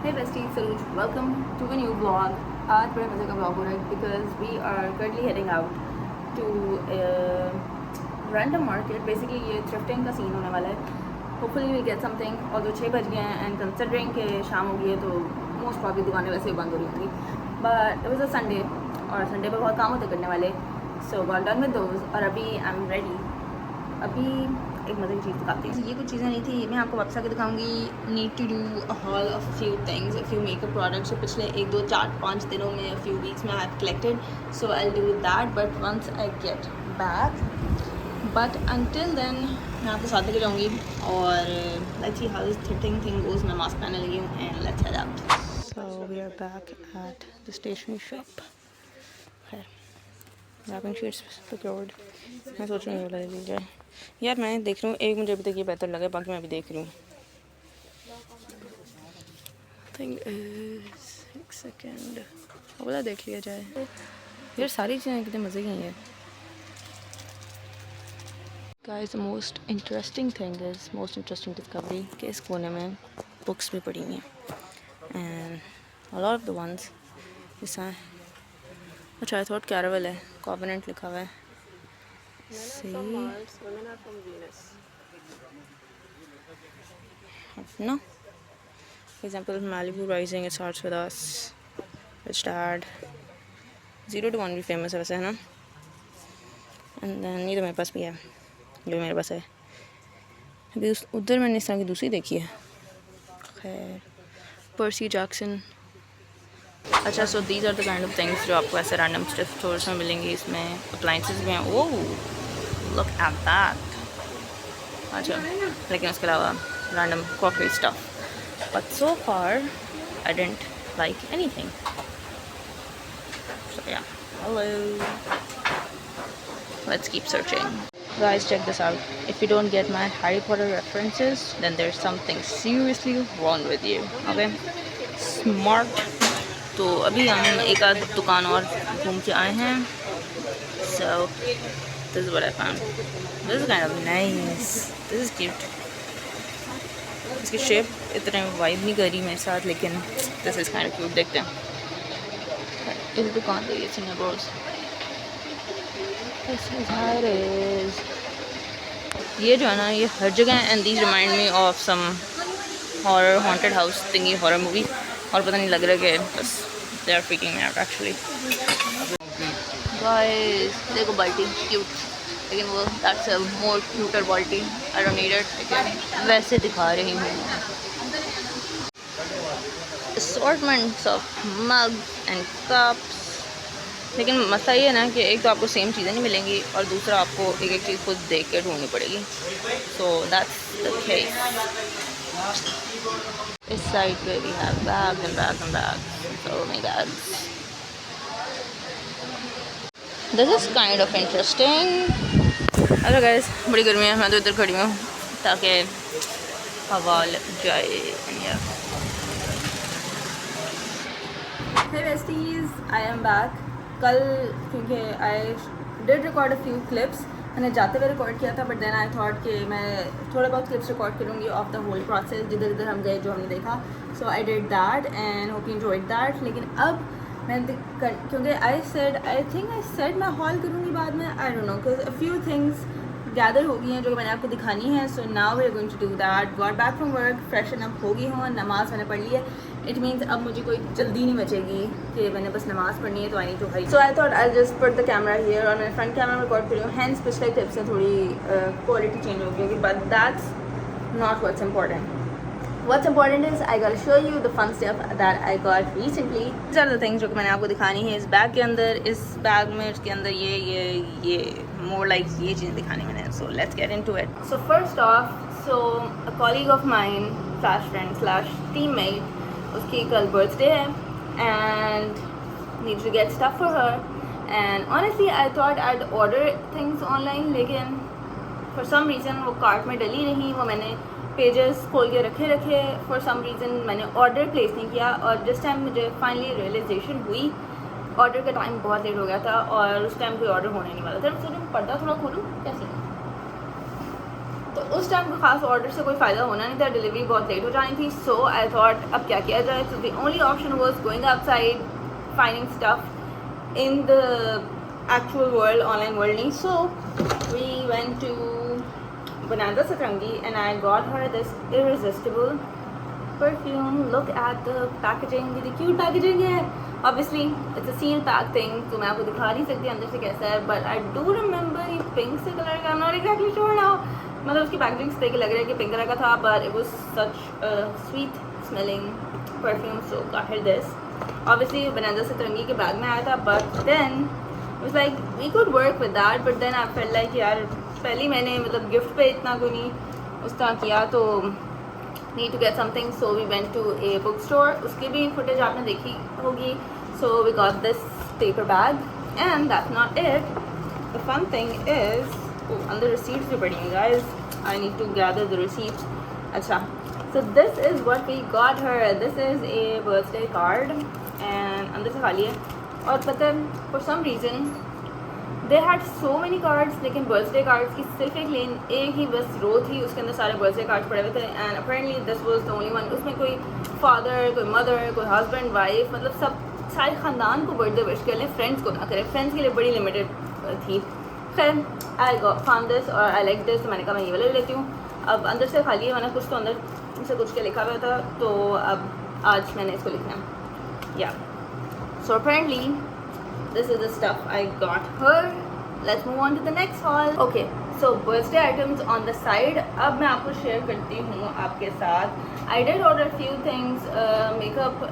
Hey besties, Saruj, welcome to a new vlog. आज बड़े मज़े का vlog हो रहा है because we are currently heading out to a random market. Basically ये thrifting का scene होने वाला है. Hopefully we get something. Although 6 बज गए हैं and considering कि शाम हो गई है तो most probably दुकानें वैसे ही बंद हो रही होंगी. But it was a Sunday और Sunday पे बहुत काम होते करने वाले. So got done with those और अभी I'm ready. अभी एक मज़े की चीज़ दिखाती हूँ. ये कुछ चीज़ें नहीं थी, मैं आपको वापस आके दिखाऊंगी. Need to do a haul of few things, a few makeup products. पिछले 1 2 4 5 दिनों में, अ फ्यू वीक्स में I have collected, so I will do that but once I get back. But until then मैं आपके साथ लेके जाऊँगी और let's see how this thing goes. मैं मास्क पहनने लगी हूँ and let's head out. So we are back at the stationery shop. Wrapping sheets procured. मैं सोच रही हूँ ले ली जाए यार. मैं देख रही हूँ एक मुझे अभी तक ये बेहतर लगा, बाकी मैं अभी देख रही हूँ. थिंक एक सेकेंड बोला देख लिया जाए यार. सारी चीज़ें कितने मज़े की हैं. Guys the most interesting thing is most interesting discovery कि इस कोने में बुक्स भी पड़ी हुई हैं and a lot of the ones जैसा. अच्छा आई थॉट कैरावल है, कॉवेनेंट लिखा हुआ है. See? Women are from Venus. No. For example, Malibu Rising, it starts with us. Rich Dad. 0 to 1 भी famous है वैसे, है ना. And then ये तो मेरे पास भी है, जो मेरे पास है. अभी उधर मैंने इस तरह की दूसरी देखी है. खैर, पर्सी जैक्सन. अच्छा, so these are the kind of things जो आपको ऐसे random thrift stores में मिलेंगी. इसमें appliances भी हैं. ओह look at that. अच्छा, लेकिन उसके अलावा random crockery stuff. But so far I didn't like anything. So yeah, hello. Let's keep searching. Guys, check this out. If you don't get my Harry Potter references, then there's something seriously wrong with you. Okay? Smart. तो अभी हम एक आध दुकान और घूम के आए हैं. So this is what I found. This is kind of nice. This is cute. इसकी शेप इतने वाइब नहीं कर रही मेरे साथ, लेकिन this is kind of cute. देखते हैं इस दुकान पे. ये Singapore. This is how it is. ये जो है ना, ये हर जगह है. And these remind me of some horror haunted house thingy horror movie. और पता नहीं लग रहा कि बस they are freaking me out actually. Guys, देखो बाल्टी क्यूट, लेकिन वो that's a more cuter बाल्टी. I don't need it, लेकिन वैसे दिखा रही हूँ. Assortments of mugs and cups. लेकिन मसला ये है ना कि एक तो आपको सेम चीज़ें नहीं मिलेंगी और दूसरा आपको एक एक चीज़ खुद देख के ढूंढनी पड़ेगी. So that's the case. इस साइड पे भी है bags and bags and bags. So many bags. This is kind of interesting. Hello guys, बड़ी गर्मी है. मैं तो इधर खड़ी हूँ ताकि हवा लग जाए. Hey besties, I am back. कल क्योंकि I did record a few clips. मैंने जाते हुए रिकॉर्ड किया था, बट देन आई थॉट कि मैं थोड़ा बहुत क्लिप्स रिकॉर्ड करूँगी ऑफ द होल प्रोसेस, जिधर जिधर हम गए, जो हमने देखा. So I did that and hope you enjoyed that. लेकिन अब मैं क्योंकि आई थिंक आई सेड मैं हॉल करूँगी बाद में. I don't know because a few things gather हो गई हैं जो मैंने आपको दिखानी है. So now we are going to do that. Got back from work, freshen up हो गई हूँ, नमाज़ मैंने पढ़ ली है. इट मीन्स अब मुझे कोई जल्दी नहीं बचेगी कि मैंने बस नमाज़ पढ़नी है, तो I need to hurry. So I thought I just put the camera here और मैं फ्रंट कैमरा में रिकॉर्ड कर रही हूँ. हैंड्स पिछले टिप से थोड़ी क्वालिटी चेंज हो गई, but that's not what's important. What's important is I gotta show you the fun stuff that I got recently. These are the things जो मैंने आपको दिखानी है. इस बैग के अंदर, इस बैग में, इसके अंदर ये more like ये चीज़ दिखानी मैंने. So let's get into it. So first off, so a colleague of mine slash friend slash teammate, उसकी कल birthday है and need to get stuff for her. And honestly I thought I'd order things online, लेकिन for some reason वो cart में डली नहीं. वो मैंने पेजेस खोल के रखे. फॉर सम रीज़न मैंने ऑर्डर प्लेस नहीं किया और जिस टाइम मुझे फाइनली रियलाइजेशन हुई, ऑर्डर का टाइम बहुत लेट हो गया था और उस टाइम कोई ऑर्डर होने नहीं वाला था. मैं सोचूं पर्दा थोड़ा खोलूँ कैसे. तो उस टाइम को खास ऑर्डर से कोई फ़ायदा होना नहीं था, डिलीवरी बहुत लेट हो जानी थी. सो आई थॉट अब क्या किया जाए. So the only option was going outside, finding stuff in the actual world, online world nahi. So we went to Bonanza Satrangi and I got her this irresistible perfume. Look at the packaging, really cute packaging है. Obviously it's a seal pack thing, तो मैं आपको दिखा नहीं सकती अंदर से कैसा है, but I do remember ये पिंक से कलर का. I'm not exactly sure now. मतलब उसकी पैकेजिंग से देख के लग रहा है कि पिंक कलर का था, but it was such a sweet smelling perfume. So got her this. Obviously Bonanza Satrangi के बैग में आया था, but then it was like we could work with that, but then I felt like यार पहले मैंने मतलब gift पे इतना कोई नहीं उस तरह किया, तो need to get something. So we went to a bookstore. उसकी भी फुटेज आपने देखी होगी. So we got this paper bag and that's not it. The fun thing is अंदर receipts भी पड़ी हैं guys. I need to gather the receipts. अच्छा, so this is what we got her. This is a birthday card and अंदर से खाली है. और पता है for some reason they had so many cards, लेकिन बर्थडे कार्ड्स की सिर्फ एक ही बस रो थी, उसके अंदर सारे बर्थडे कार्ड्स पड़े हुए थे. And apparently this was the only one. उसमें कोई फादर, कोई मदर, कोई हस्बैंड, वाइफ, मतलब सब सारे ख़ानदान को बर्थडे विश कर लें, फ्रेंड्स को ना करें. फ्रेंड्स के लिए बड़ी लिमिटेड थी. खैर आई फाउंड दिस और आई लाइक दिस, तो मैंने कहा मैं ये वाला ले लेती हूँ. अब अंदर से खाली है, मैंने कुछ तो अंदर से कुछ के लिखा हुआ था, तो अब आज मैंने इसको लिखना है. या so apparently this is the stuff I got her. Let's move on to the next haul. Okay, so birthday items on the side. अब मैं आपको शेयर करती हूँ आपके साथ. I did order few things, makeup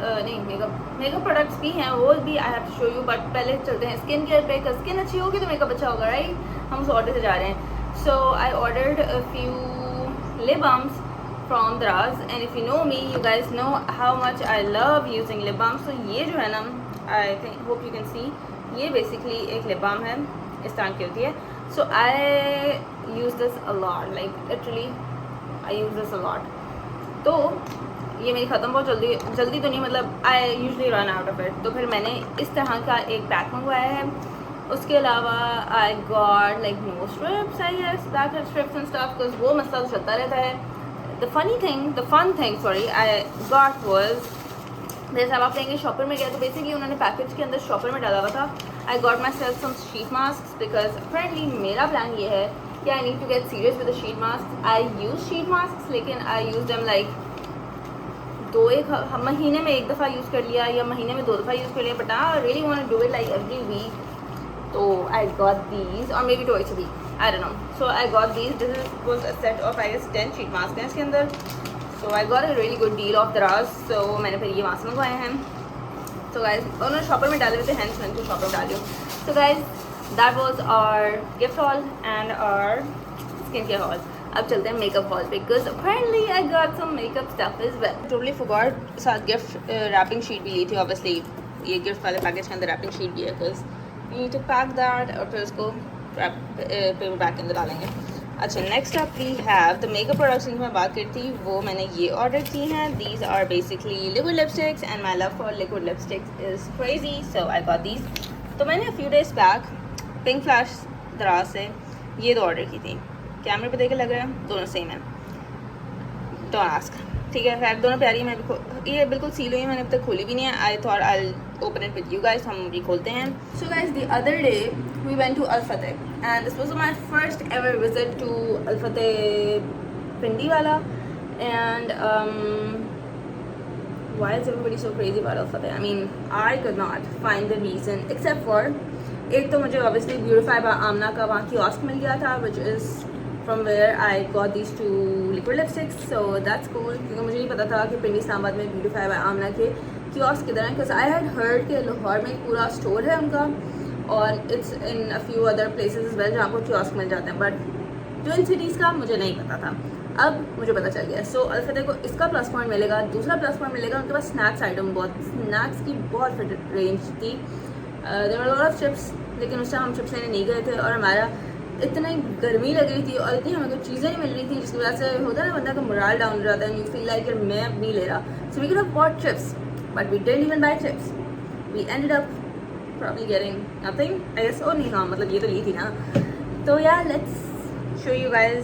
products भी हैं, वो भी I have to show you. But पहले चलते हैं स्किन केयर पे. स्किन अच्छी होगी तो मेकअप अच्छा होगा, राइट? हम उस ऑर्डर से जा रहे हैं. So I ordered a few lip balms from Daraz, and if you know me, you guys know how much I love using lip balms. So ये जो है ना, I think hope you can see, ये basically एक lip balm है, इस तरह की होती है. So I use this a lot, like literally I use this a lot. तो ये मेरी ख़त्म बहुत जल्दी तो नहीं, मतलब I usually run out of it. तो फिर मैंने इस तरह का एक पैक मंगवाया है. उसके अलावा I got like no strips, I guess back strips and stuff, because वो मसला तो चलता रहता है. The fun thing I got was, जैसे अब आप लेंगे शॉपर में गया तो बेसिकली उन्होंने पैकेज के अंदर शॉपर में डाला हुआ था. I got myself some sheet mask, because apparently मेरा प्लान ये है कि I need to get serious with the sheet mask. I use sheet mask, लेकिन आई यूज़ देम लाइक एक महीने में एक दफ़ा यूज़ कर लिया या महीने में 2 दफ़ा यूज़ कर लिया, but I really want to do it like every week. तो आई गॉट दीज, और maybe twice a week, I don't know. So I got these. This was a set of I guess 10 sheet mask हैं इसके अंदर. So I got a really good deal of Daraz, so मैंने फिर ये वहाँ से मंगवाए हैं. So guys, उन्होंने शॉपर में डाले हुए थे, hence मैंने तो शॉपर में डाल दिया. So guys, that was our gift haul and our skincare haul. अब चलते हैं मेकअप haul पे, because apparently I got some makeup stuff as well. Totally forgot, साथ गिफ्ट रैपिंग शीट भी ली थी. Obviously ये गिफ्ट वाले पैकेज के अंदर रैपिंग शीट भी है, because you need to pack that और फिर उसको पेपर बैग के अंदर डालेंगे. अच्छा, next up we have the makeup products की मैं बात करती, वो मैंने ये ऑर्डर की हैं. These are basically liquid lipsticks and my love for liquid lipsticks is crazy, so I got these. तो मैंने few days back pink flash Daraz से ये 2 ऑर्डर की थी. कैमरे पे देखे लग रहा है दोनों सेम है, डोंट आस्क. ठीक है, खैर दोनों प्यारी. मैं ये बिल्कुल सील हुई है, मैंने अब तक खोली भी नहीं है. I thought I open it with you guys. हम भी खोलते हैं. So guys, the other day we went to Al Fateh and this was my first ever visit to Al Fateh Pindi वाला. And why is everybody so crazy about Al Fateh? I mean, I could not find the reason except for, एक तो मुझे obviously Beautify by Amna का वहाँ kiosk मिल गया था, which is from where I got these 2 liquid lipsticks, so that's cool. क्योंकि मुझे नहीं पता था कि पिंडी इस्लामाबाद में Beautify by Amna के कियोस्क किधर हैं, because I had heard कि लाहौर में एक पूरा स्टोर है उनका, और it's in a few other places as well जहाँ पर कियोस्क मिल जाते हैं, but ट्विन सिटीज़ का मुझे नहीं पता था. अब मुझे पता चल गया. सो अल फतेह को इसका प्लस पॉइंट मिलेगा. दूसरा प्लस पॉइंट मिलेगा, उनके पास स्नैक्स आइटम, बहुत स्नैक्स की बहुत फिट रेंज थी. There were lot of chips, लेकिन उस टाइम हम चिप्स लेने नहीं गए थे और हमारा इतनी गर्मी लग रही थी और इतनी हमें कुछ चीज़ें नहीं मिल रही थी, जिसकी वजह से होता है ना बंदा का मोरल डाउन हो जाता है. यू फील लाइक मैं अब नहीं ले रहा. So we could have bought chips, but we didn't even buy chips. We ended up probably getting nothing, I guess. और नहीं, हाँ मतलब ये तो ली थी ना. तो yeah let's show you guys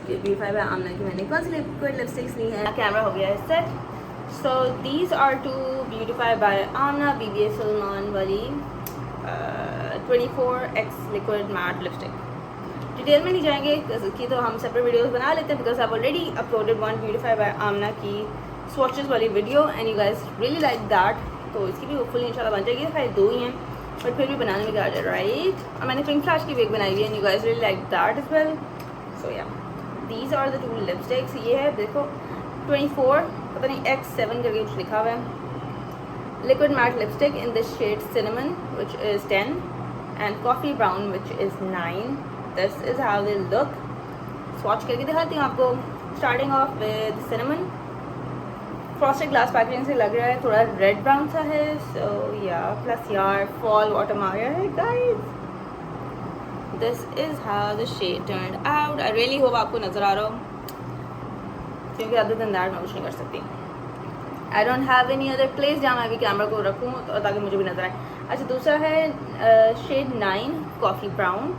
beautify by Amna की मैंने कौन सी लिक्विड लिपस्टिक्स ली है। कैमरा हो गया है set. So these are to beautify by Amna BBA Salman वाली 24X liquid matte lipstick. Detail में नहीं जाएंगे कि तो हम सेपरेट वीडियोस बना लेते हैं because I already uploaded one beautify by Amna की स्वॉचेस वाली video and you guys really like that. तो इसकी भी होपफुली इंशाल्लाह बन जाएगी। खाली 2 ही हैं बट फिर भी बनाने में क्या है राइट। और मैंने पिंक फ्लैश की भी एक बनाई हुई है and you guys really like that as well. So yeah these are the 2 lipsticks. ये है देखो 24 पता नहीं X7 करके कुछ लिखा हुआ है liquid matte lipstick in this shade cinnamon which is 10 and coffee brown which is 9। This is how they look. Swatch करके दिखाती हूँ आपको। Starting off with cinnamon. Frosted glass packaging से लग रहा है थोड़ा रेड ब्राउन सा है। सो या प्लस यार फॉल ऑटम आ गया है guys. This is how the shade turned out. I really hope आपको नज़र आ रहा हो क्योंकि अदर देन दैट मैं कुछ नहीं कर सकती। I don't have any other place जहाँ मैं अभी कैमरा को रखूँ तो ताकि मुझे भी नज़र आए। अच्छा दूसरा है शेड 9 कॉफ़ी ब्राउन।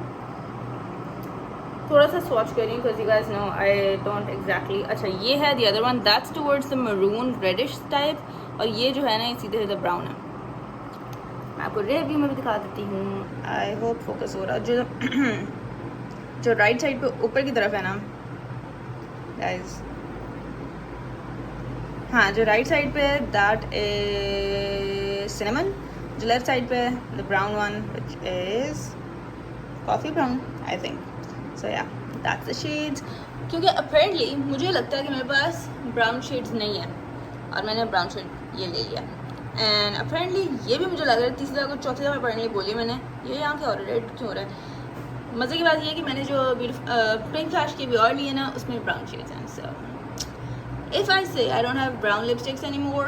थोड़ा सा स्वॉच कर रही हूँ because you guys know I don't exactly. अच्छा ये है the other one that's towards the maroon reddish type और ये जो है ना ये सीधे सीधे ब्राउन है। मैं आपको रिव्यू में भी दिखा देती हूँ। आई होप फोकस हो रहा। जो राइट साइड पे ऊपर की तरफ है ना गाइस, हाँ जो राइट साइड पे दैट इज सिनेमन। जो लेफ्ट साइड पे the brown one which is coffee brown I think. So yeah that's the shades. क्योंकि अपेरेंटली मुझे लगता है कि मेरे पास ब्राउन शेड्स नहीं है और मैंने ब्राउन शेड ये ले लिया एंड अपेरेंटली ये भी मुझे लग रहा है तीसरी दफ़ा को चौथी दफ़ा पढ़ने बोली मैंने ये यहाँ क्या हो रहा है रेड क्यों हो रहा है। मज़े की बात ये है कि मैंने जो पिंक फ्लैश की भी और ली है ना उसमें ब्राउन शेड्स हैं। सो इफ़ आई से I don't have brown lipsticks any more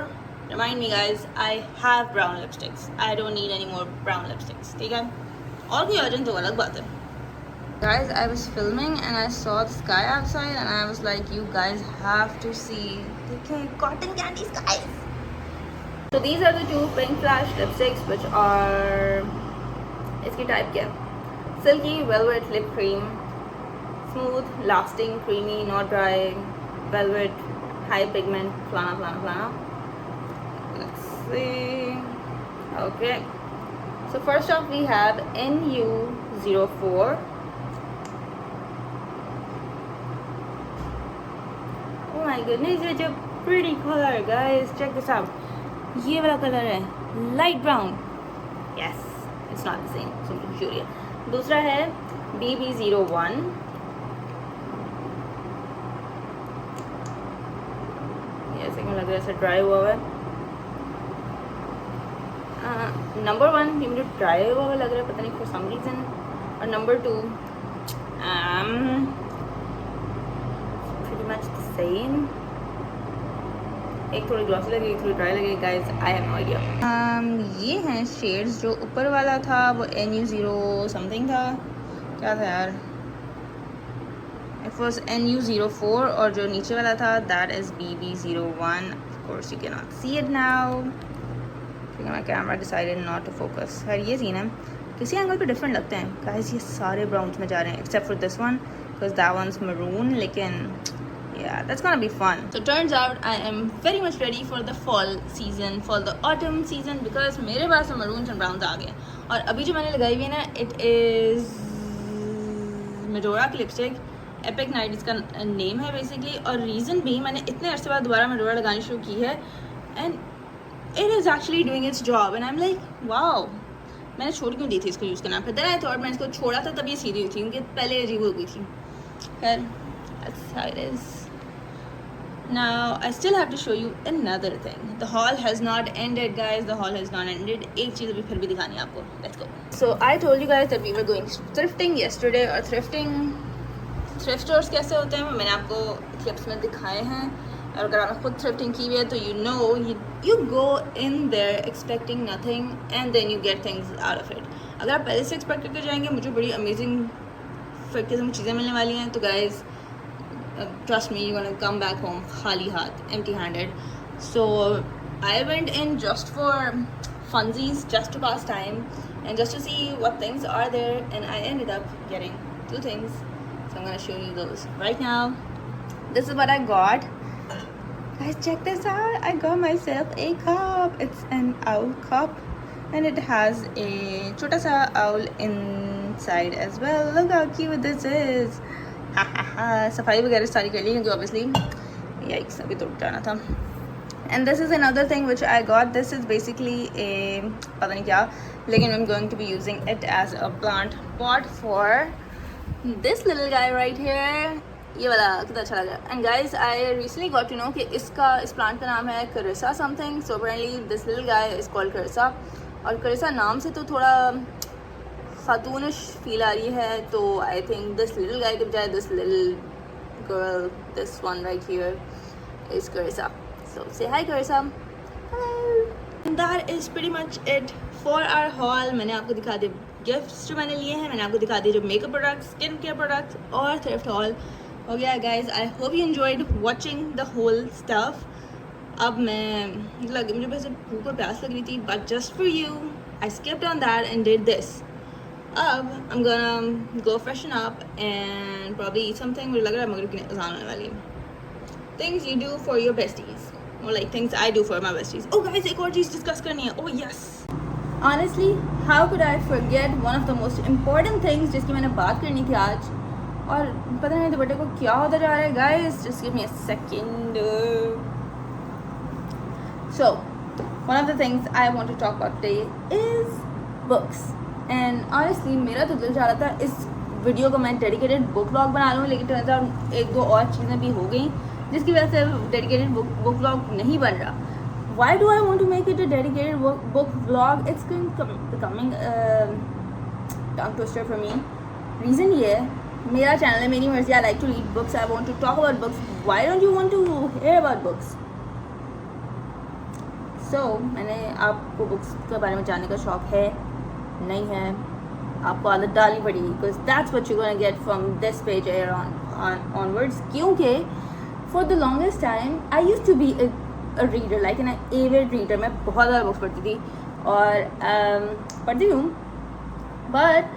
remind me guys I have brown lipsticks. I don't need any more brown lipsticks. ठीक है और कोई अर्जेंट तो अलग बात है। Guys, I was filming and I saw the sky outside and I was like, you guys have to see the cotton candy skies. So these are the 2 pink flash lipsticks which are इसकी type क्या है? Silky velvet lip cream, smooth, lasting, creamy, not dry, velvet, high pigment, flana. Let's see. Okay. So first off we have NU04. Oh my goodness, such a pretty color, guys. Check this out. ये वाला colour है light brown. Yes, it's not the same. So sure. दूसरा है BB01. ये ऐसे क्यों लग रहा है ऐसा ड्राई हुआ है। नंबर 1 ये मुझे ड्राई हुआ लग रहा है पता नहीं for some reason। और नंबर 2 much the same। एक थोड़ी ग्लॉसी लगी एक थोड़ी ड्राई लगी guys I have no idea. ये हैं शेड्स। जो ऊपर वाला था वो NU0 समथिंग था क्या था यार इट वाज NU04 और जो नीचे वाला था that is BB01। Of course you can not see it now क्योंकि my camera decided not to focus. खैर ये सीन है किसी एंगल पे डिफरेंट लगते हैं गाइस। ये सारे ब्राउन्स में जा रहे हैं except for this one because that one's maroon लेकिन yeah that's gonna be fun। So turns out I am very much ready for the fall season, for the autumn season because मेरे पास maroons and browns आ गए। और अभी जो मैंने लगाई हुई है ना it is मेडोरा की लिपस्टिक एपिक नाइट इसका नेम है बेसिकली। और रीज़न भी मैंने इतने अरसे बाद दोबारा मेडोरा लगानी शुरू की है and it is actually doing it's job and I am like wow. मैंने छोड़ क्यों दी थी इसको यूज़ करना। फिर देन आई थॉट मैंने इसको छोड़ा था तब ये सीधी हुई थी क्योंकि पहले अजीब हो गई थी। खैर that's how it is। Now I still have to show you another thing। The haul has not ended guys, the haul has not ended। एक चीज़ अभी फिर भी दिखानी है आपको। Let's go। So I told you guys that we were going thrifting yesterday और thrift stores कैसे होते हैं मैंने आपको क्लिप्स में दिखाए हैं। और अगर आपने खुद thrifting की हुई है तो you know you go in there expecting nothing and then you get things out of it। अगर आप पहले से एक्सपेक्ट करके जाएंगे मुझे बड़ी अमेजिंग किस्म की चीज़ें मिलने वाली हैं तो guys trust me you're gonna come back home khali haath empty handed। So I went in just for funsies just to pass time and just to see what things are there and I ended up getting 2 things। So I'm gonna show you those right now. This is what I got. Guys, check this out. I got myself a cup. It's an owl cup and it has a chota sa owl inside as well. Look how cute this is. Ha ha ha. सफाई वगैरह सारी कर ली क्योंकि obviously yikes अभी टूट जाना था. And this is another thing which I got. This is basically a पता नहीं क्या, लेकिन I'm going to be using it as a plant pot for this little guy right here. ये वाला कितना अच्छा लगा. And guys I recently got to know कि इस प्लांट का नाम है Carissa something. So apparently this little guy is called Carissa. और करिसा नाम से तो थोड़ा खातूनिश फील आ रही है, तो I think this little guy के बजाय this little girl, this one right here is Carissa. So say hi Carissa. That is pretty much it for our haul. मैंने आपको दिखा दिए गिफ्ट्स जो मैंने लिए हैं, मैंने आपको दिखा दिए जो makeup products, skin care products और थ्रिफ्ट हॉल हो गया. Guys I hope you enjoyed watching the whole stuff. अब मैं मुझे वैसे भूख और प्यास लग रही थी, but just for you I skipped on that and did this. अब I am gonna go freshen up and probably eat something. मुझे लग रहा है मगरिब की अज़ान होने वाली है. Things you do for your besties or like things I do for my besties. Oh guys, एक और चीज़ डिस्कस करनी है. Oh yes, honestly how could I forget one of the most important things जिसकी मैंने बात करनी थी आज. और पता नहीं दुपट्टे को क्या होता जा रहा है. Guys just give me a second. So one of the things I want to talk about today is books. And honestly मेरा तो दिल चाह रहा था इस वीडियो को मैं डेडिकेटेड बुक व्लॉग बना लूँ, लेकिन turns out एक दो और चीज़ें भी हो गई जिसकी वजह से डेडिकेटेड बुक व्लॉग नहीं बन रहा. Why do I want to make it a dedicated book vlog? It's becoming tongue twister for me. Reason ये है, मेरा चैनल है, मेरी मर्जी. I like to read books. I want to talk about books. Why don't you want to hear about books? So मैंने आपको books के बारे में जानने का शौक है नहीं है, आपको आदत डालनी पड़ेगी, because that's what you're gonna get from this page here onwards. क्योंकि for the longest time I used to be a reader, like an avid reader. मैं बहुत ज़्यादा बुक्स पढ़ती थी और पढ़ती हूँ, but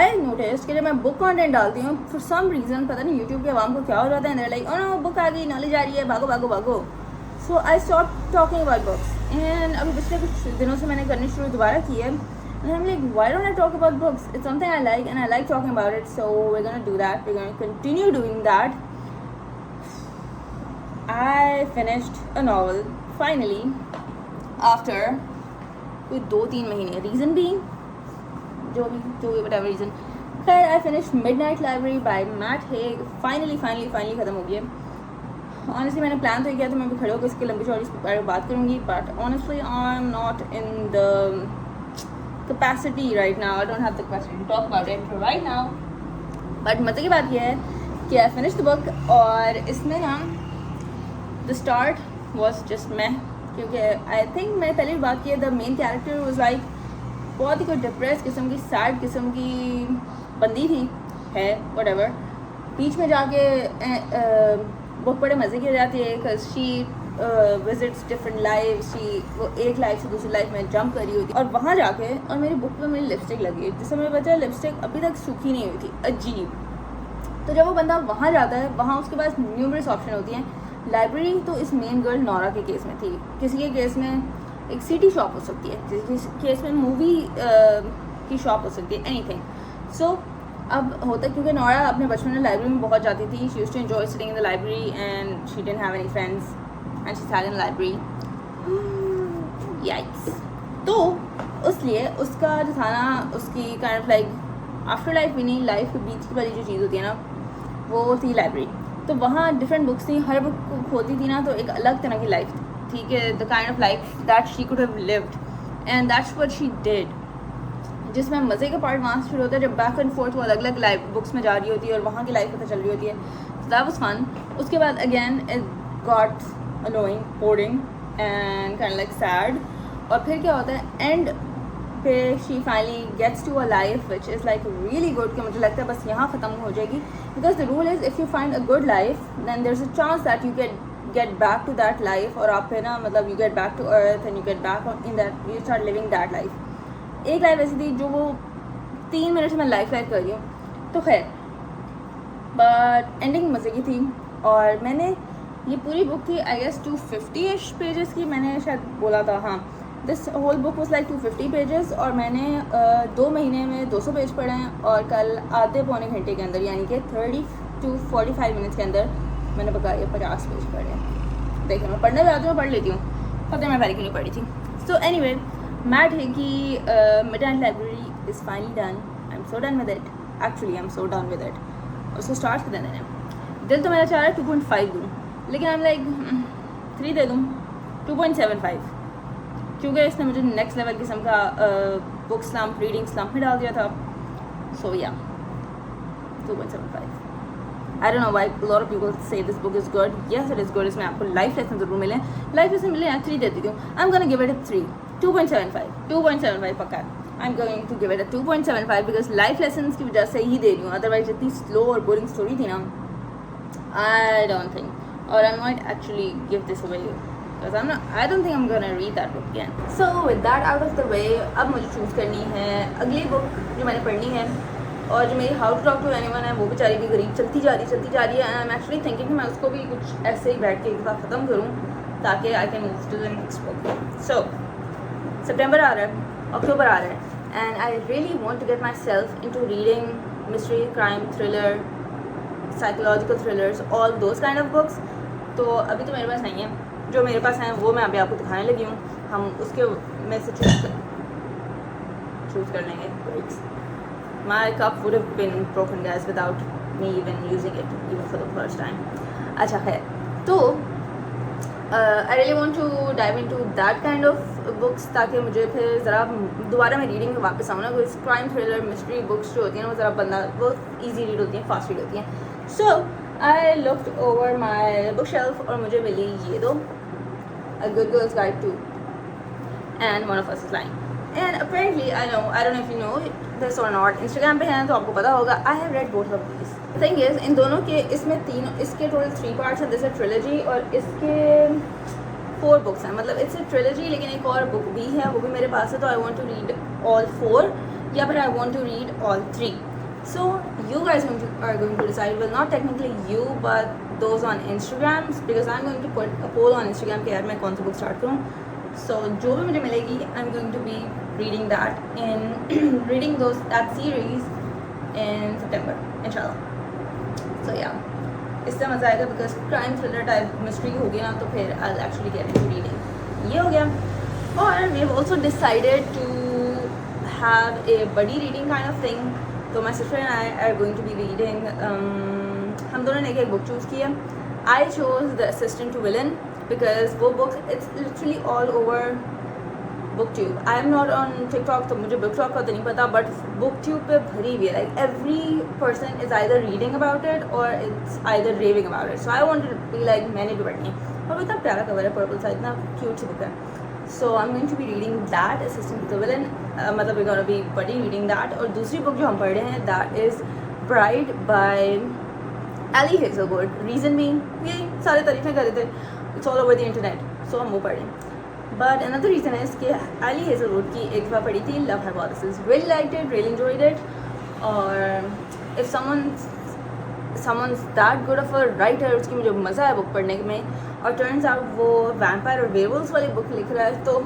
I noticed कि जब मैं बुक कंटेंट डालती हूँ for some reason, पता नहीं यूट्यूब के अवाम को क्या हो जाता है, they're like, oh no, book आ गई, नॉलेज आ रही है, भागो भागो भागो. So I stopped talking about books. And अभी पिछले कुछ दिनों से मैंने करनी शुरू दोबारा की है. And I'm like, why don't I talk about books? It's something I like and I like talking about it. So we're gonna do that. We're gonna continue doing that. I finished a novel finally after कोई 2-3 महीने. Reason being जो भी whatever reason. खैर I finished Midnight Library by Matt Haig. Finally ख़त्म हो गया. Honestly मैंने plan तो किया था मैं भी खड़े होकर इसकी लंबी चौड़ी बारे में बात करूँगी, but honestly I'm not in the capacity right now. I don't have the capacity to talk about it right now. But मज़े की बात यह है कि I finished the book और इसमें ना the start was just मैं, क्योंकि आई थिंक मैंने पहले भी बात की है, the main character was like बहुत ही कोई डिप्रेस किस्म की, सैड किस्म की बंदी थी है व्हाटएवर. बीच में जाके बहुत बड़े मज़े की हो जाती है because she visits different life. She वो एक लाइफ से दूसरी लाइफ में जंप कर रही होती और वहाँ जाके और मेरी बुक पे मेरी लिपस्टिक लगी, जिससे मुझे पता है लिपस्टिक अभी तक सूखी नहीं हुई थी. अजीब. तो जब वो बंदा वहाँ जाता है, वहाँ उसके पास न्यूमरस ऑप्शन होती हैं. लाइब्रेरी तो इस मेन गर्ल नौरा के केस में थी, किसी के केस में एक सिटी शॉप हो सकती है, किसी केस में मूवी की शॉप हो सकती है, एनीथिंग. सो अब होता है क्योंकि नौरा अपने बचपन में लाइब्रेरी में बहुत जाती थी. She used to enjoy sitting in the library and she didn't have any friends and she sat in library. Yikes. तो उसलिए उसका जो था ना, उसकी kind of like after life भी नहीं, लाइफ के बीच की वाली जो चीज़ होती है ना, वो थी लाइब्रेरी. तो वहाँ डिफरेंट बुक्स थी, हर बुक होती थी ना तो एक अलग तरह की लाइफ थी कि the kind of life that she could have lived and that's what she did. जिसमें मज़े का पार्ट वहाँ से शुरू होता है जब बैक एंड फोर्थ वो अलग अलग लाइफ बुक्स में जा रही होती है और वहाँ की लाइफ पता चल रही होती है. So that was fun. उसके बाद again it got annoying, boring and kind like sad. और फिर क्या होता है एंड पे she finally gets to a life which is like really good. कि मुझे लगता है बस यहाँ ख़त्म हो जाएगी, because the rule is if you find a good life then there is a chance that you get back to that life. और आप फिर ना मतलब you get back to earth and you get back in that, you start living that life. एक life ऐसी थी जो वो 3 मिनट से मैं लाइफ कर रही हूँ. तो खैर बट एंडिंग मज़े की थी। और मैंने ये पूरी बुक थी आई गेस 250-ish पेजेस की, मैंने शायद बोला था, हाँ this whole book was like 250 pages, और मैंने 2 महीने में 200 पेज पढ़े हैं, और कल आधे पौने घंटे के अंदर यानी कि 30 to 45 मिनट्स के अंदर मैंने बकाया 50 पेज पढ़े हैं। देखिए मैं पढ़ने जाती हूँ, पढ़ लेती हूँ, पता है मैं पहले क्यों नहीं पढ़ी थी। सो एनीवे मैट है कि midnight library is finally done, I am so done with it, actually I am so done with it. उसको स्टार्ट कर देना है, दिल तो मेरा चाह रहा है 2.5 दूँ, लेकिन आई एम लाइक 3 दे दूँ, 2.75, क्योंकि इसने मुझे नेक्स्ट लेवल किस्म का बुक स्लम्प, रीडिंग स्लम्प में डाल दिया था। सो या 2.75। I don't know why a lot of people say this book is good. Yes, it is good. इसमें आपको लाइफ लेसन ज़रूर मिले, लाइफ लेसन मिले या 3 दे देती हूँ। I'm gonna give it a 3, 2.75 पक्का है। I'm going to give it a 2.75 because life lessons की वजह से ही दे रही हूँ, अदरवाइज इतनी स्लो और बोरिंग स्टोरी थी ना, I don't think, or I might actually give this away because I don't think I'm gonna read that book again. So with that out of the way, अब मुझे choose करनी है अगली book जो मैंने पढ़नी है, और जो मेरी how to talk to anyone है वो बेचारी भी गरीब चलती जा रही है, and I am actually thinking कि मैं उसको भी कुछ ऐसे ही बैठ के एक बार ख़त्म करूँ ताकि I can move to the next book. So सितंबर आ रहा है, अक्टूबर आ रहा है, and I really want to get myself into reading mystery, crime, thriller, psychological thrillers, all those kind of books. तो अभी तो मेरे पास नहीं है, जो मेरे पास हैं वो मैं अभी आपको दिखाने लगी हूँ, हम उसके में से चूज़ कर लेंगे। My cup would have been broken, guys, without me even using it, even for the first time. अच्छा है, तो I really want to dive into that kind of books ताकि मुझे फिर ज़रा दोबारा मैं रीडिंग में वापस आऊँ ना। कोई क्राइम, थ्रिलर, मिस्ट्री बुक्स जो होती हैं वो ज़रा वो ईजी रीड होती हैं, फास्ट रीड होती हैं। So I looked over my bookshelf और मुझे मिली ये दो, A Good Girl's Guide to and One of Us is Lying. And apparently I don't know if you know this or not, Instagram पे हैं तो आपको पता होगा, I have read both of these. Thing is इन दोनों के इसमें इसके टोटल 3 parts हैं, दिस है ट्रिलॉजी, और इसके 4 बुक्स हैं, मतलब इट्स अ ट्रिलॉजी लेकिन एक और बुक भी है, वो भी मेरे पास है, तो I want to read all 4 या फिर I want to read all 3. So you guys are going to decide, well not technically you but those on Instagram, because I'm going to put a poll on Instagram कि यार मैं कौन सी book start करूँ. So जो भी मुझे मिलेगी I'm going to be reading that in reading that series in September inshallah. So yeah, इससे मज़ा आएगा because crime thriller type mystery हो गया ना, तो फिर I'll actually get into reading. ये हो गया. और we have also decided to have a buddy reading kind of thing. तो my sister and I are going to be reading, हम दोनों ने एक बुक चूज़ की है. I chose The Assistant to Villain because वो book it's literally all over BookTube. I am not on TikTok, तो मुझे BookTok का तो नहीं पता, but BookTube पे भरी हुई है, like every person is either reading about it or it's either raving about it. So I wanted to be like मैंने भी पढ़नी है, और इतना प्यारा कवर है, पर्पल सा, इतना क्यूट सी बुक है. So I'm going to be reading that, Assistant to the Villain. मतलब we're gonna be buddy reading that. और दूसरी बुक जो हम पढ़ रहे हैं that is Bride by Ali Hazelwood. Reason being यही सारे तारीफ़ें कर रहे थे, it's all over the internet, so हम वो पढ़ रहे हैं. But another reason is कि Ali Hazelwood की एक बार पढ़ी थी Love Hypothesis, really liked it, really enjoyed it. और if someone's that good of a writer, उसकी मुझे मज़ा है बुक पढ़ने में, और टर्न्स आउट वो वैम्पायर और वेयरवुल्व्स वाली बुक लिख रहा है, तो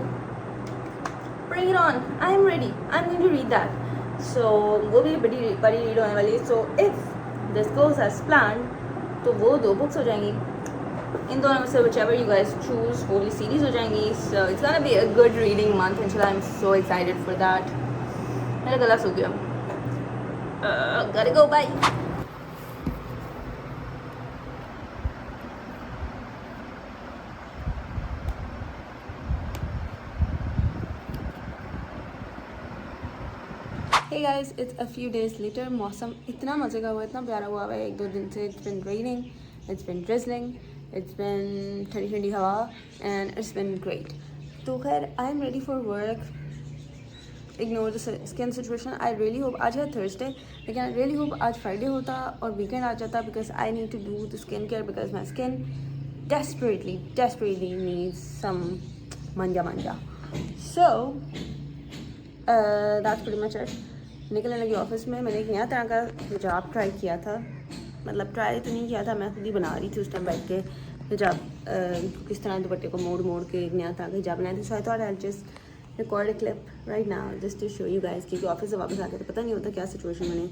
bring it on, I am ready, I am going to read that. So वो भी बड़ी रीड होने वाली है. So if this goes as planned, तो वो 2 बुक्स हो जाएंगी. इन दोनों में से whichever you guys choose वो वाली सीरीज़ हो जाएंगी. So it's gonna be a good reading month inshallah. I'm so excited for that. मेरा गला सूख गया. Gotta go, bye. Hey guys, it's a few days later. मौसम इतना मज़े का हुआ, इतना प्यारा हुआ है 1-2 दिन से. It's been raining, it's been drizzling, it's been ठंडी हवा, and it's been great. तो खैर I am ready for work. Ignore the skin situation. I really hope आज है Thursday, लेकिन I really hope आज Friday होता और weekend आ जाता, because I need to do the skincare because my skin desperately needs some manja. So that's pretty much it. निकलने लगी office में. मैंने एक नया तरह का हिजाब ट्राई किया था, मतलब ट्राई तो नहीं किया था, मैं खुद ही बना रही थी उस टाइम बैठ के हिजाब किस तरह दुपट्टे को मोड़ मोड़ के एक नया था हिजाब बनाया था. So I thought I just record a clip right now just to show you guys, क्योंकि ऑफिस से वापस आके तो पता नहीं होता क्या सिचुएशन बने.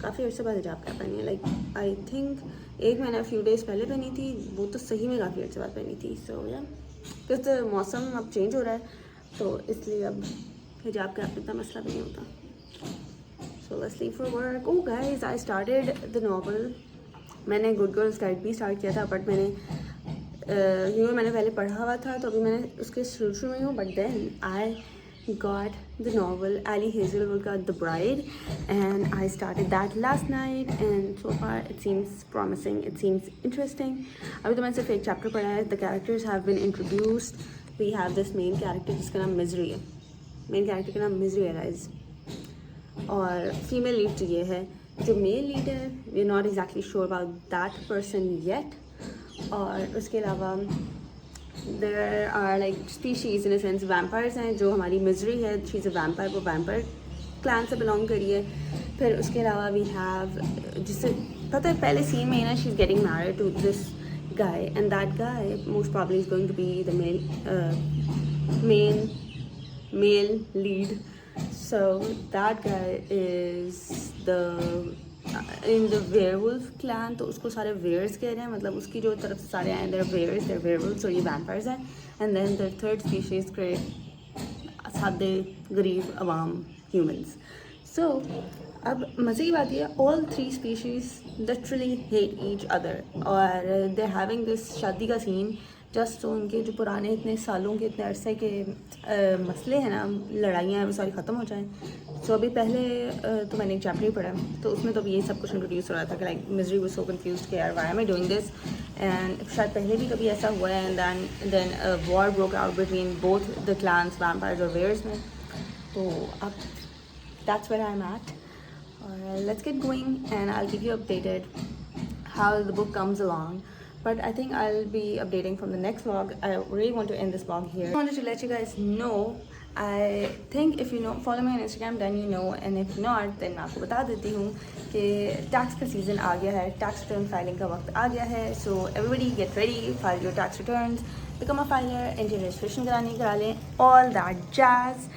काफ़ी अर्से बाद हिजाब क्या पहनी है, लाइक आई थिंक एक महीना फ्यू डेज़ पहले पहनी थी, वो तो सही में काफ़ी अर्से बाद पहनी थी. सो या क्योंकि मौसम अब चेंज हो रहा है तो इसलिए अब हिजाब का इतना मसला भी नहीं होता. So let's leave for work. Oh guys, I started the novel. मैंने गुड गर्ल्स गाइड भी स्टार्ट किया था, बट मैंने मैंने पहले पढ़ा हुआ था तो अभी मैंने उसके शुरू में हूँ. But then I got the novel Ali Hazelwood का The Bride and I started that last night and so far it seems promising, it seems interesting. अभी तो मैंने सिर्फ एक चैप्टर पढ़ा है. The characters have been introduced. We have this main character जिसका नाम मिजरी है. मेन कैरेक्टर का नाम मिजरी है गाइस, और फीमेल लीड तो ये है. जो मेल लीड है we are not exactly sure about that person yet. और उसके अलावा there are like species in a sense vampires हैं. जो हमारी मिजरी है शी इज़ अ वैम्पायर, वो वैम्पायर क्लैन से बिलोंग करी है. फिर उसके अलावा वी हैव, जिससे पता है पहले सीन में ही ना she is getting married to this guy and that guy most probably is going to be the male lead. So that guy is in the werewolf clan. तो उसको सारे वेयर्स कह रहे हैं, मतलब उसकी जो तरफ से सारे आए they're वेयर्स, they're werewolves, और ये वैम्पायर्स हैं. And then the third species create सादे गरीब अवाम ह्यूमंस. सो अब मज़े की बात ये है all three species literally hate each other, और दे हैविंग दिस शादी का सीन जस्ट तो उनके जो पुराने इतने सालों के इतने अरसे के मसले हैं ना, लड़ाइयाँ हैं, वो सारी ख़त्म हो जाएं. सो अभी पहले तो मैंने एक चैप्टर ही पढ़ा तो उसमें तो अभी ये सब कुछ इंट्रोड्यूस हो रहा था कि like misery was so confused कि यार why am I doing this. And शायद पहले भी कभी ऐसा हुआ है and then war broke out between both the clans vampires और वेयर्स में. तो अब that's where I am at. और let's get going and I will keep you updated how the book comes along. But I think I'll be updating from the next vlog. I really want to end this vlog here. I wanted to let you guys know, I think if you know, follow me on Instagram then you know, and if not then मैं आपको बता देती हूँ कि tax का season आ गया है, tax return filing का वक्त आ गया है. So everybody get ready, file your tax returns, become a filer, Indian registration करा लें, all that jazz.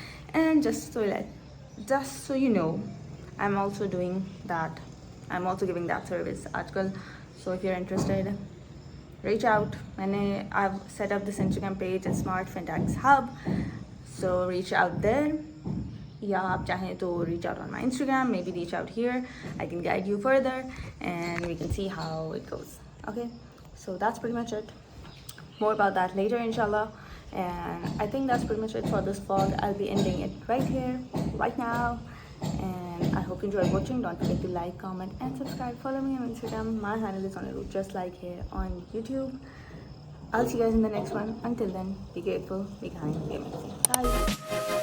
And just so you know, I'm also doing that. I'm also giving that service आजकल. So if you're interested, reach out. I've set up this Instagram page at Smart Fintechs Hub. So reach out there. या आप चाहें तो reach out on my Instagram, maybe reach out here. I can guide you further and we can see how it goes. Okay, so that's pretty much it. More about that later inshallah. And I think that's pretty much it for this vlog. I'll be ending it right here, right now. And I hope you enjoyed watching. Don't forget to like, comment and subscribe. Follow me on Instagram. My handle is on the route just like here on YouTube. I'll see you guys in the next one. Until then, be grateful, be kind, be amazing. Bye.